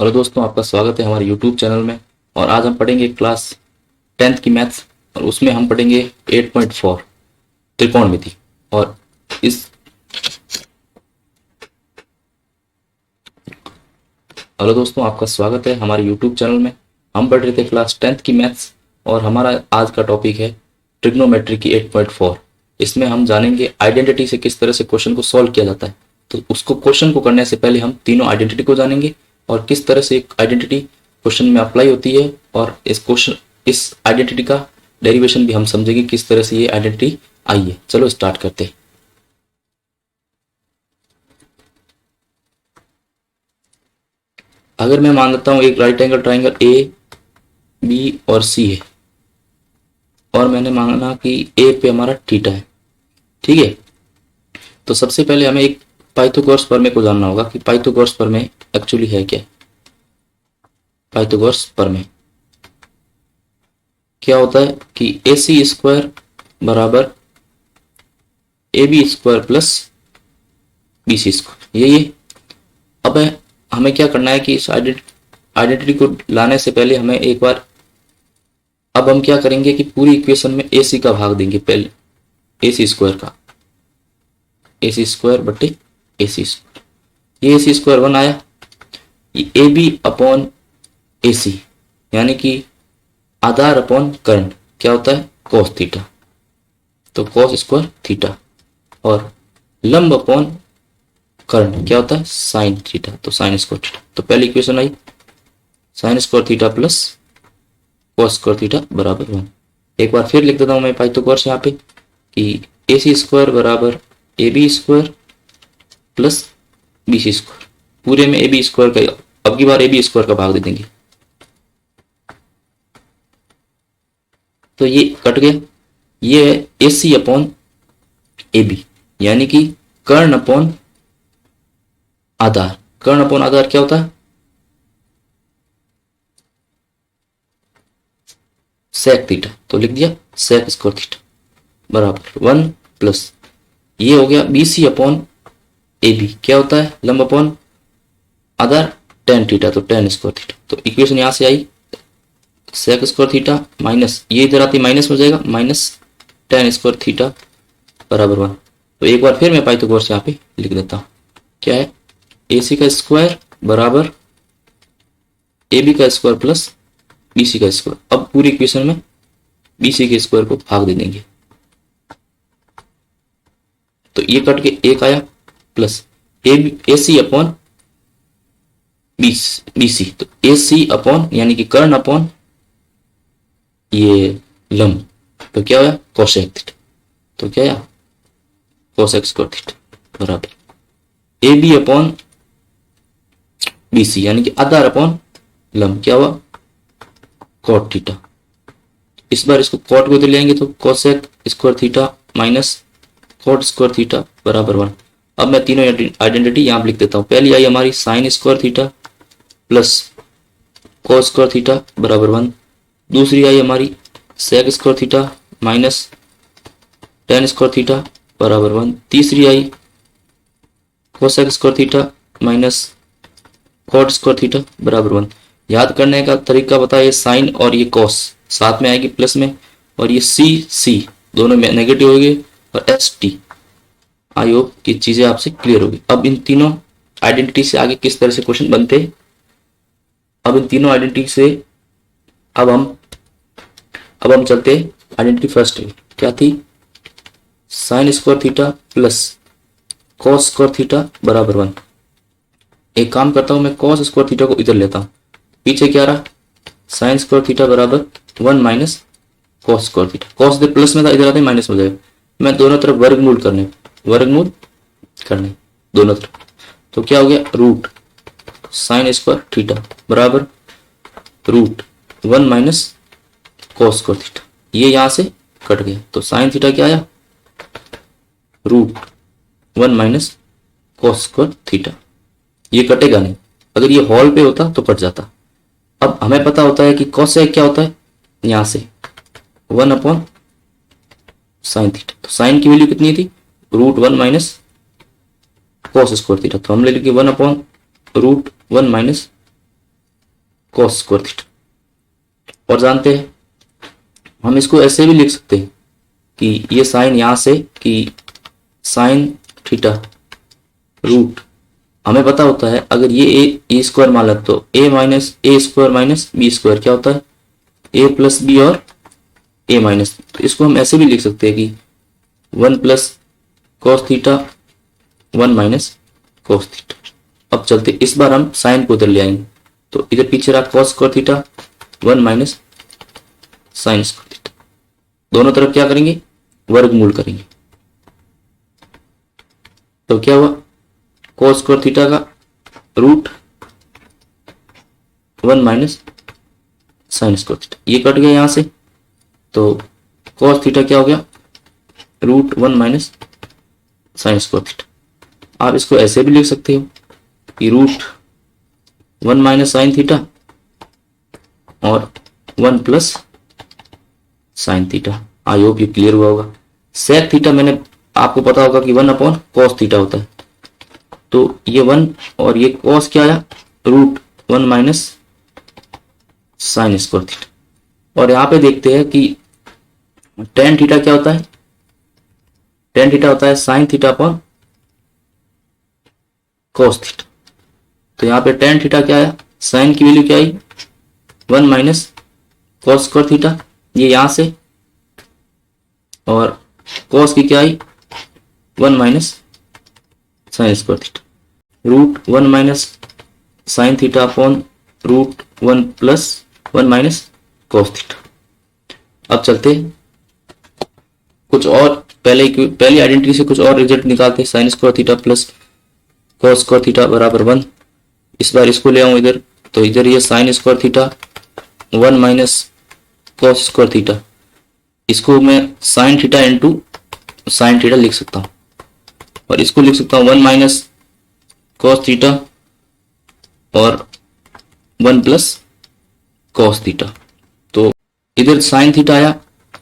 Hello दोस्तों, आपका स्वागत है हमारे यूट्यूब चैनल में। और आज हम पढ़ेंगे क्लास 10th की मैथ्स, और उसमें हम पढ़ेंगे 8.4 त्रिकोणमिति। और इस हेलो दोस्तों, आपका स्वागत है हमारे यूट्यूब चैनल में। हम पढ़ रहे थे क्लास 10th की मैथ्स, और हमारा आज का टॉपिक है ट्रिग्नोमेट्री की 8.4। इसमें हम जानेंगे आइडेंटिटी से किस तरह से क्वेश्चन को सॉल्व किया जाता है। तो उसको क्वेश्चन को करने से पहले हम तीनों आइडेंटिटी को जानेंगे और किस तरह से एक आइडेंटिटी क्वेश्चन में अप्लाई होती है, और इस आइडेंटिटी का डेरिवेशन भी हम समझेंगे किस तरह से ये आइडेंटिटी आई है। चलो स्टार्ट करते हैं। अगर मैं मान लेता हूं एक right angle triangle A B और सी है, और मैंने माना कि ए पे हमारा थीटा है, ठीक है। तो सबसे पहले हमें एक पाइथागोरस प्रमेय को जानना होगा कि पाइथागोरस प्रमेय एक्चुअली है क्या। पाइथागोरस प्रमेय क्या होता है कि ए सी स्क्वायर बराबर A B square plus B C square, ये अब हमें क्या करना है कि इस आइडेंटिटी को लाने से पहले हमें एक बार, अब हम क्या करेंगे कि पूरी इक्वेशन में ए सी का भाग देंगे। पहले ए सी स्क्वायर का, ए सी स्क्वायर बटे ए सी स्क्वायर, ये ए सी स्क्वायर 1 आया। ये ए बी अपॉन ए सी यानी कि आधार अपॉन करंट क्या होता है, कॉस थीटा, तो कॉस स्क्वायर थीटा। और लंब अपॉन करंट क्या होता है, साइन थीटा, तो साइन स्क्वायर थीटा। तो पहली इक्वेशन आई sine square theta plus cos square theta बराबर 1। एक बार फिर लिख देता हूं मैं पाइथागोरस यहाँ पे कि ए सी स्क्वायर बराबर A B square plus B C square, पूरे में ए बी स्क्वायर का, अब की बार ए बी स्क्वायर का भाग दे देंगे, तो ये कट गया। ये है ए सी अपॉन ए बी यानी कि कर्ण अपॉन आधार। कर्ण अपॉन आधार क्या होता है, सेक थीटा, तो लिख दिया सेक स्क्वायर थीटा बराबर 1 प्लस ये हो गया B C upon A B क्या होता है, लंब अपॉन आधार टेन थीटा, तो टेन स्क्वायर थीटा। तो इक्वेशन यहां से आई सेक स्क्वायर थीटा माइनस ये इधर आती माइनस हो जाएगा, माइनस टेन स्क्वायर थीटा बराबर 1। तो एक बार फिर मैं पाइथागोरस यहाँ पे लिख देता हूं, क्या है ए सी का स्क्वायर बराबर ए बी का स्क्वायर प्लस बी सी का स्क्वायर। अब पूरी इक्वेशन में बी सी के स्क्वायर को भाग दे देंगे, तो ये कट के एक आया प्लस ए सी अपॉन बी सी, तो ए सी अपॉन यानी कि कर्ण अपॉन ये लंब, तो क्या होया कोसेक थीटा, तो क्या आया कोसेक स्क्वायर थीटा बराबर A B upon B C यानी कि आधार अपॉन लंब क्या हुआ कॉट थीटा। इस बार इसको कॉट को इधर ले आएंगे तो cosec square theta minus cot square theta बराबर 1। अब मैं तीनों आइडेंटिटी यहां लिख देता हूं। पहली आई हमारी sine square theta plus cos square theta बराबर 1। दूसरी आई हमारी sec square theta minus tan square theta बराबर 1। तीसरी आई cosec square theta minus cot square theta बराबर 1। याद करने का तरीका बताया, साइन और ये कॉस साथ में आएगी प्लस में, और ये सी सी दोनों में नेगेटिव हो गए, और एस टी। आई होप कि चीजें आपसे क्लियर होगी। अब इन तीनों आइडेंटिटी से आगे किस तरह से क्वेश्चन बनते हैं, अब इन तीनों आइडेंटिटी से अब हम चलते हैं आइडेंटिटी फर्स्ट क्या थी, sign square theta plus cos square theta बराबर 1। एक काम करता हूं मैं कॉस स्क्वायर थीटा को इधर लेता हूं, पीछे क्या रहा साइन स्क्वायर थीटा बराबर 1 minus cos square theta, cos दे प्लस में था इधर आते माइनस हो जाएगा। मैं दोनों तरफ वर्गमूल करने दोनों तरफ, तो क्या हो गया रूट साइन स्क्वायर थीटा बराबर root 1 minus cos square theta, ये यहां से कट गया, तो साइन थीटा क्या आया root 1 minus cos square theta. ये कटेगा नहीं, अगर ये हॉल पे होता तो कट जाता। अब हमें पता होता है कि कॉसेक क्या होता है, यहां से 1 अपॉन साइन थीटा, तो साइन की वैल्यू कितनी थी root 1 minus cos square theta, तो हम ले लेंगे 1 upon root 1 minus cos square theta. और जानते हैं हम इसको ऐसे भी लिख सकते हैं कि ये साइन यहां से कि साइन थीटा रूट, हमें पता होता है अगर ये ए स्क्वायर मान लें तो ए माइनस ए स्क्वायर माइनस बी स्क्वायर क्या होता है, ए प्लस बी और ए माइनस। तो इसको हम ऐसे भी लिख सकते हैं कि 1 plus cos theta 1 minus cos theta. अब चलते इस बार हम साइन को उधर ले आएंगे, तो इधर पीछे रहा cos square theta 1 minus sine square theta. दोनों तरफ क्या करेंगे, वर्गमूल करेंगे। तो क्या हुआ, कॉस स्क्वायर थीटा का root 1 minus sine square theta, ये कट गया यहां से, तो कॉस थीटा क्या हो गया, root 1 minus sine square theta. आप इसको ऐसे भी लिख सकते हो कि रूट 1 माइनस साइन थीटा और 1 plus sine theta. I hope ये क्लियर हुआ होगा। सेक थीटा मैंने आपको पता होगा कि 1 अपॉन कॉस थीटा होता है, तो ये 1 और ये कॉस क्या आया, root 1 minus sine square theta. और यहां पे देखते हैं कि टेन थीटा क्या होता है, टेन थीटा होता है sine theta upon cos theta. तो यहाँ पे टेन थीटा क्या आया, साइन की वैल्यू क्या आई 1 माइनस कॉस स्क्वायर थीटा, ये यहां से, और कॉस की क्या आई 1 minus sine square theta. Root 1 minus sine theta upon root 1 plus 1 minus cos theta. अब चलते कुछ और पहली आइडेंटिटी से कुछ और रिजल्ट निकालते हैं। Sine square theta plus cos square theta बराबर 1। इस बार इसको ले आऊं इधर, तो इधर ये sign square theta 1 minus cos square theta, इसको मैं sine theta into sine theta लिख सकता हूं, और इसको लिख सकता हूं 1 माइनस कॉस थीटा और 1 प्लस कॉस थीटा। तो इधर साइन थीटा आया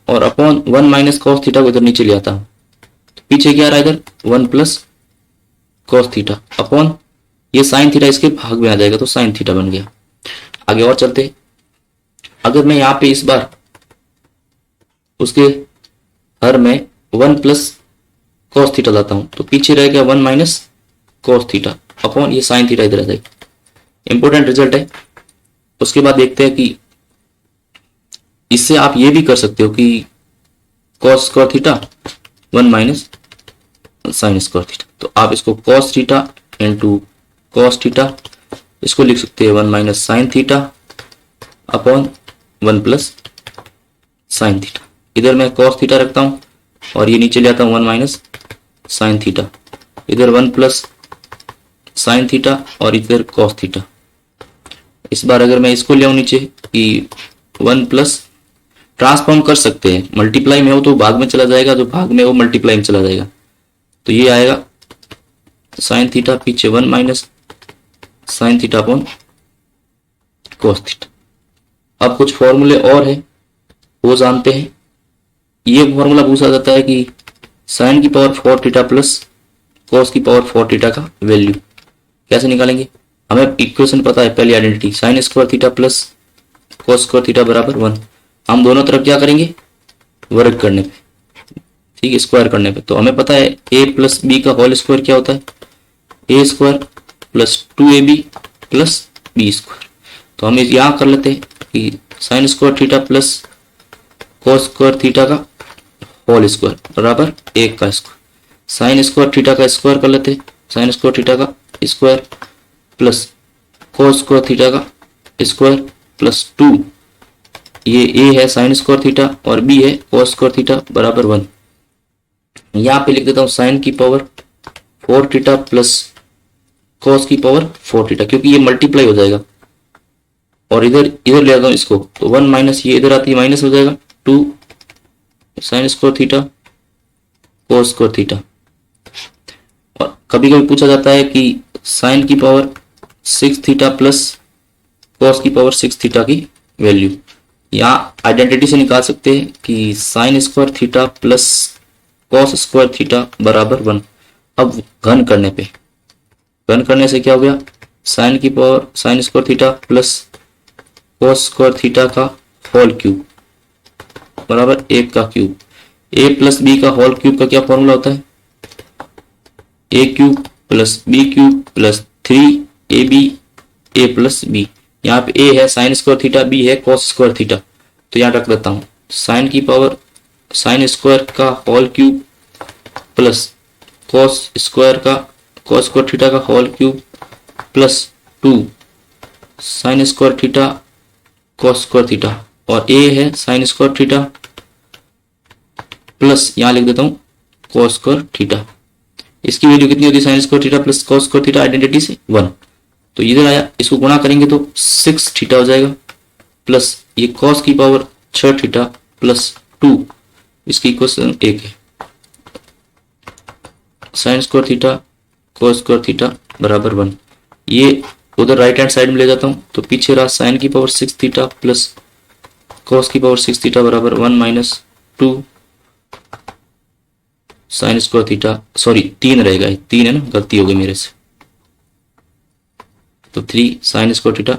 और अपॉन 1 माइनस कॉस थीटा को इधर नीचे ले आता हूं, तो पीछे क्या आ रहा है इधर 1 प्लस कॉस थीटा अपॉन ये साइन थीटा इसके भाग में आ जाएगा, तो साइन थीटा बन गया। आगे और चलते, अगर मैं यहां पे इस बार उसके हर में 1 प्लस कॉस थीटा लाता हूं, तो पीछे रह गया 1 माइनस कॉस थीटा अपॉन ये साइन थीटा इधर आ जाएगा। इंपॉर्टेंट रिजल्ट है। उसके बाद देखते हैं कि इससे आप ये भी कर सकते हो कि cos square theta 1 minus sine square theta, तो आप इसको cos theta into cos theta, इसको लिख सकते हैं 1 minus sine theta upon 1 plus sine theta. इधर मैं कॉस थीटा रखता हूं और ये नीचे ले आता हूं 1 माइनस साइन थीटा, इधर 1 प्लस साइन थीटा और इधर कॉस थीटा। इस बार अगर मैं इसको ले आऊं नीचे कि 1 प्लस, ट्रांसफॉर्म कर सकते हैं, मल्टीप्लाई में हो तो भाग में चला जाएगा, जो भाग में हो मल्टीप्लाई में चला जाएगा, तो ये आएगा साइन थीटा पीछे 1 minus sine theta upon cos theta. अब कुछ फॉर्मूले और है वो जानते हैं। ये फॉर्मूला पूछा जाता है कि साइन की पावर 4 थीटा प्लस कॉस की पावर 4 थीटा का वैल्यू कैसे निकालेंगे। हमें इक्वेशन पता है, पहली identity sign square theta plus cos square theta बराबर 1। हम दोनों तरफ क्या करेंगे, वर्ग करने पे, ठीक है, स्क्वायर करने पे। तो हमें पता है a प्लस बी का होल स्क्वायर क्या होता है, A square plus 2ab plus B square. तो हम यहां कर लेते हैं कि sine square theta plus cos square theta का होल स्क्वायर बराबर 1 का स्क्वायर। साइन स्क्वायर थीटा का स्क्वायर कर लेते हैं, साइन स्क्वायर थीटा का square plus cos square theta का स्क्वायर प्लस 2, ये a है साइन स्क्वायर थीटा और b है कॉस स्क्वायर थीटा बराबर 1। यहाँ पे लिख देता हूँ साइन की पावर 4 थीटा प्लस कॉस की पावर 4 थीटा, क्योंकि ये मल्टीप्लाई हो जाएगा, और इधर ले आता हूँ इसको, तो 1 माइनस ये इधर आती है माइनस हो जाएगा 2 sine square theta cos square theta. और कभी कभी पूछा जाता है कि साइन की पावर 6 थीटा प्लस कॉस की पावर 6 थीटा की वैल्यू, यहाँ आइडेंटिटी से निकाल सकते हैं कि sine square theta plus cos square theta बराबर 1। अब घन करने से क्या हो गया, साइन की power sine square theta plus cos square theta का होल क्यूब बराबर 1 का क्यूब। ए प्लस बी का होल क्यूब का क्या फॉर्मूला होता है? A cube plus B cube plus 3ab A plus B. यहाँ पे ए है साइन स्क्वायर थीटा, बी है कॉस स्क्वायर थीटा, तो यहाँ रख देता हूँ साइन की पावर साइन स्क्वायर का whole cube plus cos square theta का whole cube plus 2 sine square theta cos square theta, और ए है साइन स्क्वायर थीटा प्लस यहाँ लिख देता हूँ कॉस स्क्वायर थीटा। इसकी वैल्यू कितनी होती है? Sine square theta plus cos square theta identity से 1, तो इधर आया, इसको गुणा करेंगे तो 6 थीटा हो जाएगा प्लस ये कॉस की पावर 6 थीटा प्लस 2, इसकी इक्वेशन 1 है। Sine square theta cos square theta बराबर 1। ये उधर राइट हैंड साइड में ले जाता हूं तो पीछे रहा साइन की पावर 6 थीटा प्लस कॉस की पावर 6 थीटा बराबर 1 minus 2 sine square theta, sorry 3 रहेगा, 3 है ना, गलती हो गई मेरे से, तो 3 sign square theta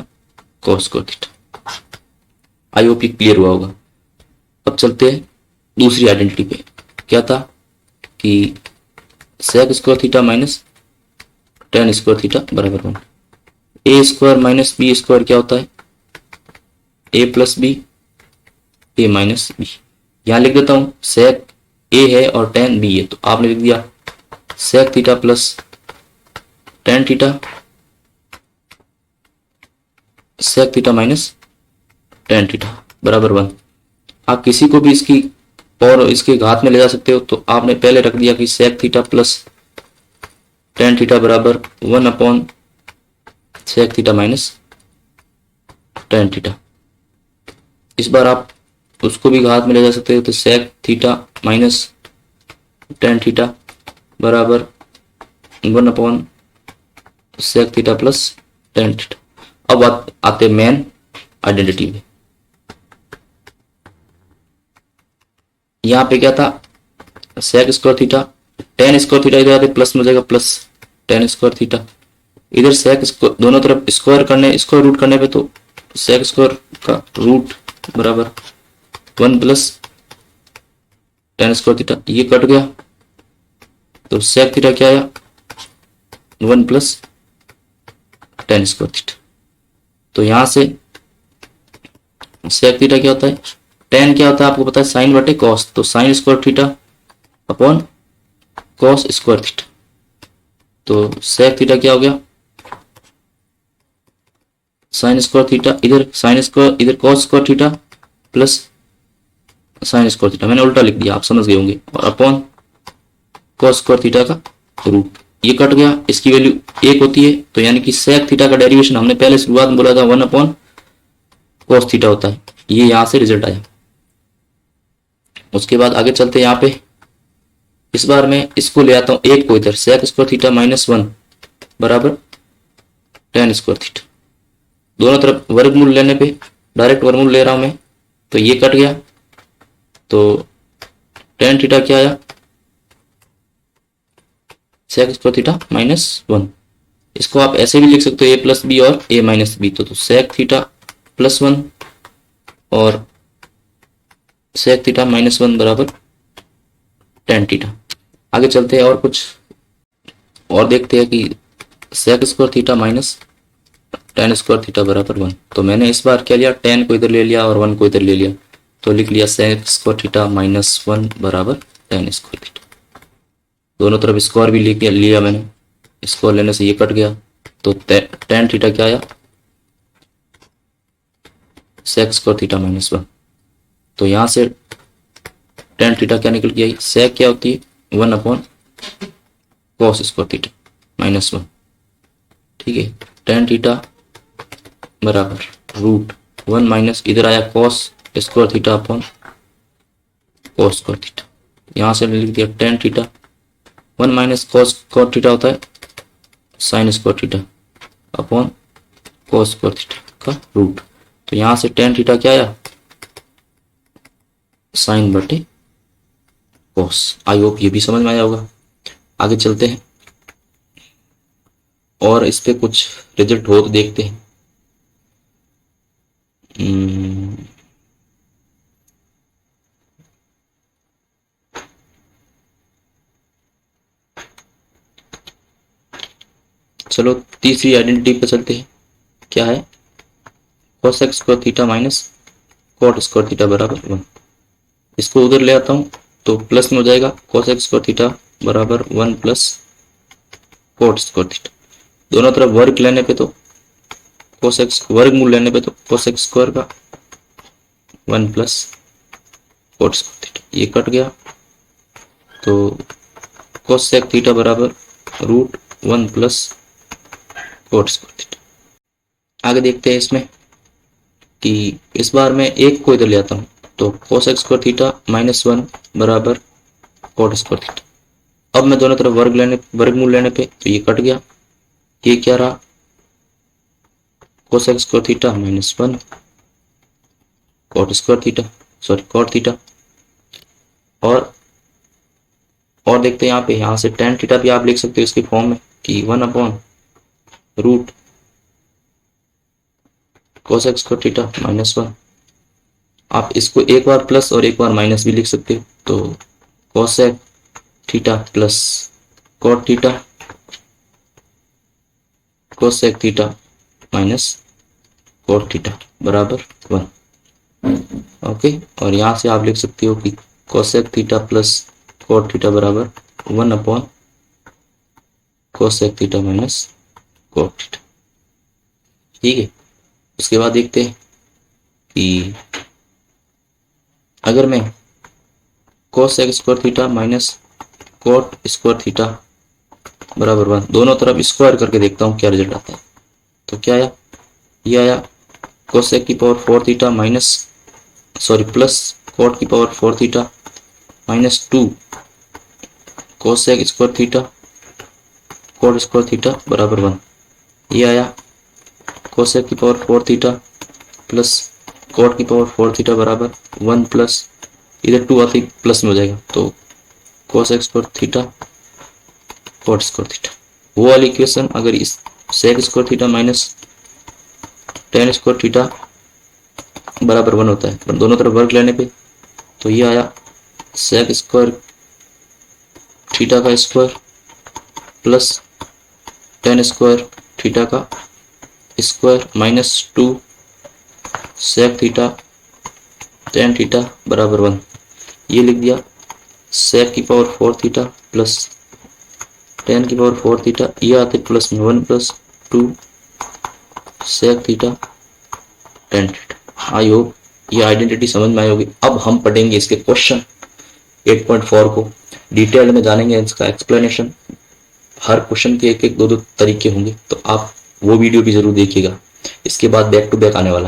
cos square theta. I hope ये क्लियर हुआ होगा। अब चलते हैं दूसरी आइडेंटिटी पे। क्या था कि sec square theta minus tan square theta बराबर 1। A square minus B square क्या होता है? A plus B A minus B. यहां लिख देता हूं सेक ए है और टेन बी है, तो आपने लिख दिया sec theta plus tan theta sec theta minus tan theta बराबर 1। आप किसी को भी इसकी और इसके घात में ले जा सकते हो, तो आपने पहले रख दिया कि sec theta plus tan theta बराबर 1 upon sec theta minus tan theta. इस बार आप उसको भी घात में ले जा सकते हो, तो sec theta minus tan theta बराबर 1 upon sec theta plus tan theta. अब आते मेन आइडेंटिटी में। यहां पे क्या था? Sec square theta tan square theta इधर आते प्लस में हो जाएगा प्लस टेन स्क्वायर थीटा, इधर सेक दोनों तरफ स्क्वायर करने स्क्वायर रूट करने पे तो सेक स्क्वायर का रूट बराबर 1 प्लस टेन स्क्वायर थीटा, ये कट गया तो सेक थीटा क्या आया? 1 प्लस टेन स्क्वायर थीटा। तो यहां से सेक थीटा क्या होता है? टेन क्या होता है आपको पता है? साइन बटे कॉस, तो sine square theta upon cos square theta, तो सेक थीटा क्या हो गया? साइन स्क्वायर थीटा, इधर साइन स्क्वायर इधर cos square theta plus sign square theta, मैंने उल्टा लिख दिया, आप समझ गए होंगे, और अपॉन कॉस स्क्वायर थीटा का रूट, ये कट गया, इसकी वैल्यू 1 होती है, तो यानी कि सेक थीटा का डेरिवेशन हमने पहले शुरुआत में बोला था 1 अपॉन कॉस थीटा होता है, ये यहां से रिजल्ट आया। उसके बाद आगे चलते हैं यहाँ पे, इस बार मैं इसको ले आता हूं 1 को इधर, सेक स्क्वायर थीटा माइनस 1 बराबर टेन स्क्वायर थीटा, दोनों तरफ वर्गमूल लेने पे डायरेक्ट वर्गमूल ले रहा हूं मैं, तो ये कट गया, तो टेन थीटा क्या आया? Sec square theta minus 1। इसको आप ऐसे भी लिख सकते हो ए प्लस बी और ए माइनस बी, तो सेक थीटा प्लस 1 और सेक थीटा माइनस 1 बराबर टेन थीटा। आगे चलते हैं और कुछ और देखते हैं कि sec square theta minus tan square theta बराबर 1। तो मैंने इस बार क्या लिया? टेन को इधर ले लिया और 1 को इधर ले लिया, तो लिख लिया सेक स्क्वायर थीटा माइनस 1 बराबर टेन स्क्वायर थीटा। दोनों तरफ स्क्वायर भी लिया मैंने, स्क्वायर लेने से ये कट गया, तो टेन थीटा क्या आया? Sec square theta minus 1। तो यहां से टेन थीटा क्या निकल के आई? सेक क्या होती है? 1 upon cos square theta minus 1, ठीक है। टेन थीटा बराबर रूट 1 माइनस इधर आया cos square theta upon cos square theta, यहां से लिख दिया tan theta 1 minus cos square theta होता है sine square theta upon cos square theta का रूट, तो यहां से टेन थीटा क्या आया? साइन बटे कॉस। आई होप ये भी समझ में आया होगा। आगे चलते हैं और इस पे कुछ रिजल्ट हो तो देखते हैं। चलो तीसरी आइडेंटिटी पे चलते हैं। क्या है? Cosec square theta minus cot square theta बराबर 1। इसको उधर ले आता हूँ तो प्लस में हो जाएगा। कोसेक स्क्वायर थीटा बराबर 1 प्लस कॉट स्क्वायर थीटा। दोनों तरफ वर्ग लेने पे तो कोसेक वर्गमूल लेने पे तो कोसेक स्क्वायर का 1 प्लस कॉट स्क्वायर थीटा, ये कट गया तो कोसेक थीटा बराबर root 1 plus cot square theta. आगे देखते हैं इसमें कि इस बार मैं एक को इधर ले आता हूँ तो कोसेक स्क्वायर थीटा माइनस 1 बराबर कॉट स्क्वायर थीटा। अब मैं दोनों तरफ वर्गमूल लेने पे तो ये कट गया। ये क्या रहा? Cosec square theta minus 1 cot square theta, sorry cot theta. और देखते हैं यहाँ से टेन थीटा भी आप लिख सकते हो इसकी फॉर्म में कि 1 upon root cosec square theta minus 1। आप इसको एक बार प्लस और एक बार माइनस भी लिख सकते हो तो cosec theta plus cot theta cosec theta minus cot theta बराबर 1। ओके, और यहाँ से आप लिख सकते हो कि cosec theta plus cot theta बराबर 1 upon cosec theta minus cot theta. ठीक है, उसके बाद देखते हैं कि अगर मैं cosec square theta minus cot square theta बराबर 1 दोनों तरफ स्क्वायर करके देखता हूँ क्या रिजल्ट आता है। तो क्या आया? ये आया कोसेक की पावर 4 थीटा प्लस कॉट की power 4 theta minus 2 cosec square theta cot square theta बराबर 1। ये आया कोसेक की पावर 4 थीटा प्लस कॉट की पावर 4 थीटा बराबर 1 प्लस इधर 2 आती प्लस में हो जाएगा तो cosec square theta cot square theta. वो वाली इक्वेशन अगर इस sec square theta minus tan square theta बराबर 1 होता है पर दोनों तरफ वर्ग लेने पे तो ये आया सेक स्क्वायर थीटा का square plus tan square theta का square minus 2 sec theta tan theta बराबर 1। ये लिख दिया सेक की पावर 4 थीटा प्लस टेन की पावर 4 थीटा, ये आते प्लस में 1 plus 2 sec theta tan theta. I hope ये आइडेंटिटी समझ में आई होगी। अब हम पढ़ेंगे इसके क्वेश्चन 8.4 को डिटेल में जानेंगे, इसका एक्सप्लेनेशन। हर क्वेश्चन के एक एक दो दो तरीके होंगे तो आप वो वीडियो भी जरूर देखिएगा। इसके बाद बैक टू बैक आने वाला है।